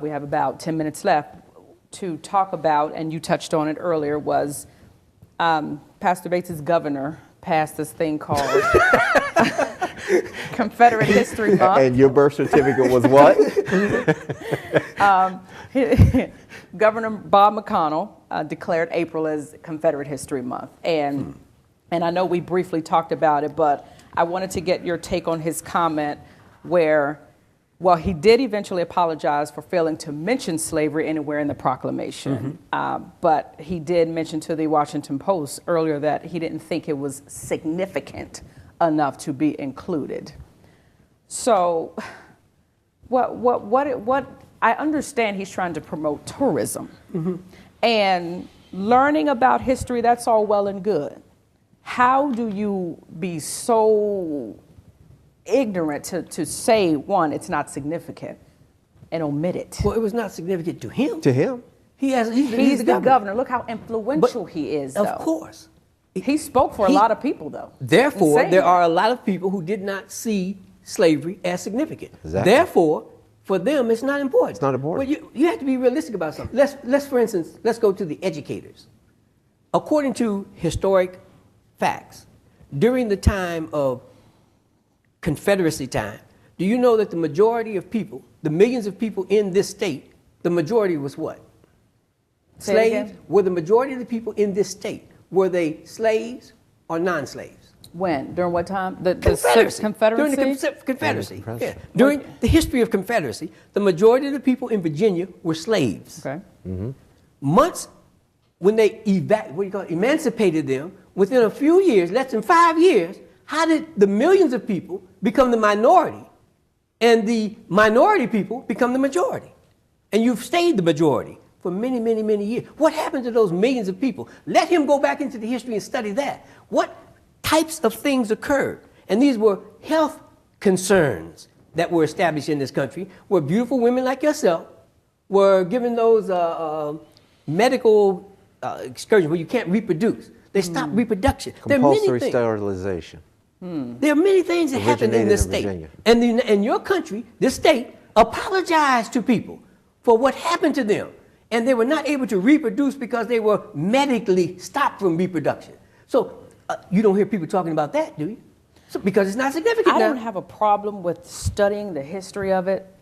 we have about 10 minutes left to talk about, and you touched on it earlier, was Pastor Bates's governor passed this thing called Confederate History Month. And your birth certificate was what? Governor Bob McConnell declared April as Confederate History Month. And I know we briefly talked about it, but I wanted to get your take on his comment where, well, he did eventually apologize for failing to mention slavery anywhere in the proclamation. But he did mention to the Washington Post earlier that he didn't think it was significant enough to be included. So what I understand he's trying to promote tourism. And learning about history, that's all well and good. How do you be so ignorant to say, one, it's not significant, and omit it? Well, it was not significant to him. To him? He's the governor. Look how influential he is, though. Of course. He spoke for a lot of people, though. Therefore, there are a lot of people who did not see slavery as significant. Exactly. Therefore, for them, it's not important. It's not important. Well, you have to be realistic about something. Let's, for instance, let's go to the educators. According to historic facts, during the time of Confederacy time, do you know that the majority of people, the millions of people in this state, the majority was what? Slaves? Were the majority of the people in this state, were they slaves or non-slaves? When? During what time? Confederacy. Confederacy? During the Confederacy. Yeah. During the history of Confederacy, the majority of the people in Virginia were slaves. Okay. Months when they emancipated them, within a few years, less than 5 years, how did the millions of people become the minority and the minority people become the majority? And you've stayed the majority for many, many, many years. What happened to those millions of people? Let him go back into the history and study that. What types of things occurred? And these were health concerns that were established in this country, where beautiful women like yourself were given those medical excursions where you can't reproduce. They stopped reproduction. Compulsory sterilization. There are many things that happened in this state. And in your country, this state, apologized to people for what happened to them. And they were not able to reproduce because they were medically stopped from reproduction. So you don't hear people talking about that, do you? So, because it's not significant I now. don't have a problem with studying the history of it.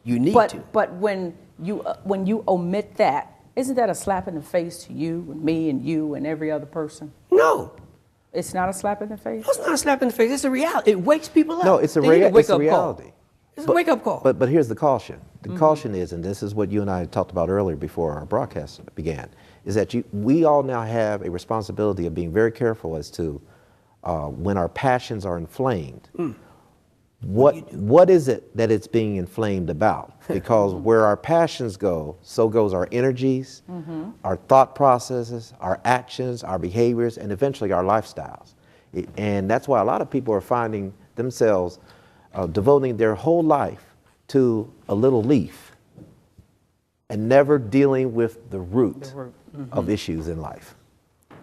You need to. But when you omit that, isn't that a slap in the face to you and me and you and every other person? No. It's not a slap in the face? No, it's not a slap in the face. It's a reality. It wakes people up. No, it's a reality. It's a wake-up call. But here's the caution. The caution is, and this is what you and I talked about earlier before our broadcast began, is that we all now have a responsibility of being very careful as to when our passions are inflamed. What is it that it's being inflamed about? Because where our passions go, so goes our energies, our thought processes, our actions, our behaviors, and eventually our lifestyles. And that's why a lot of people are finding themselves devoting their whole life to a little leaf and never dealing with the root of issues in life.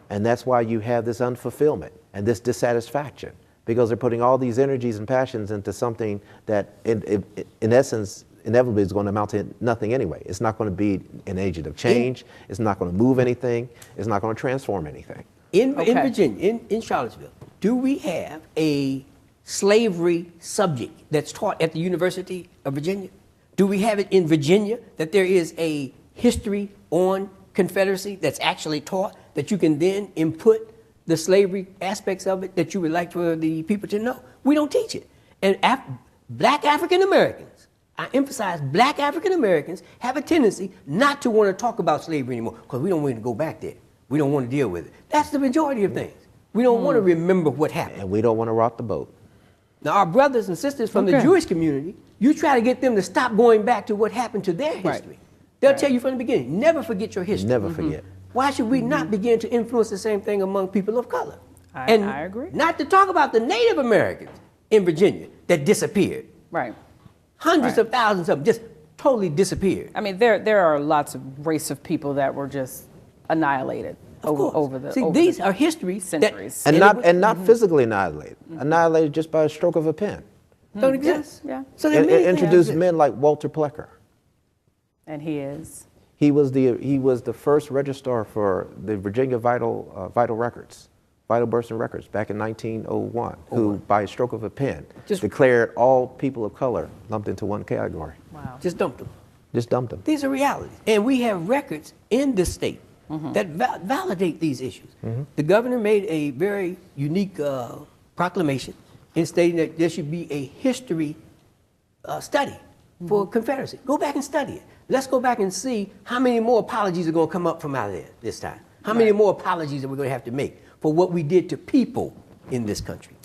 And that's why you have this unfulfillment and this dissatisfaction, because they're putting all these energies and passions into something that in essence inevitably is going to amount to nothing anyway. It's not going to be an agent of change. It's not going to move anything. It's not going to transform anything. In Virginia, in Charlottesville, do we have a slavery subject that's taught at the University of Virginia? Do we have it in Virginia that there is a history on Confederacy that's actually taught, that you can then input the slavery aspects of it that you would like for the people to know? We don't teach it. And black African Americans, I emphasize black African Americans, have a tendency not to want to talk about slavery anymore because we don't want to go back there. We don't want to deal with it. That's the majority of things. We don't want to remember what happened. And we don't want to rock the boat. Now, our brothers and sisters from the Jewish community, you try to get them to stop going back to what happened to their history. They'll tell you from the beginning, never forget your history. Never forget. Why should we not begin to influence the same thing among people of color? I agree. Not to talk about the Native Americans in Virginia that disappeared. Right. Hundreds of thousands of them just totally disappeared. I mean, there are lots of race of people that were just annihilated over the these are histories centuries. And not physically annihilated. Annihilated just by a stroke of a pen. Don't exist. Yeah. So Introduce men like Walter Plecker. And he is? He was the first registrar for the Virginia Vital Records, Vital Births and Records, back in 1901, who, by a stroke of a pen, declared all people of color lumped into one category. Wow. Just dumped them. Just dumped them. These are realities. And we have records in this state that validate these issues. The governor made a very unique proclamation in stating that there should be a history study for Confederacy. Go back and study it. Let's go back and see how many more apologies are going to come up from out of there this time. How many more apologies are we going to have to make for what we did to people in this country?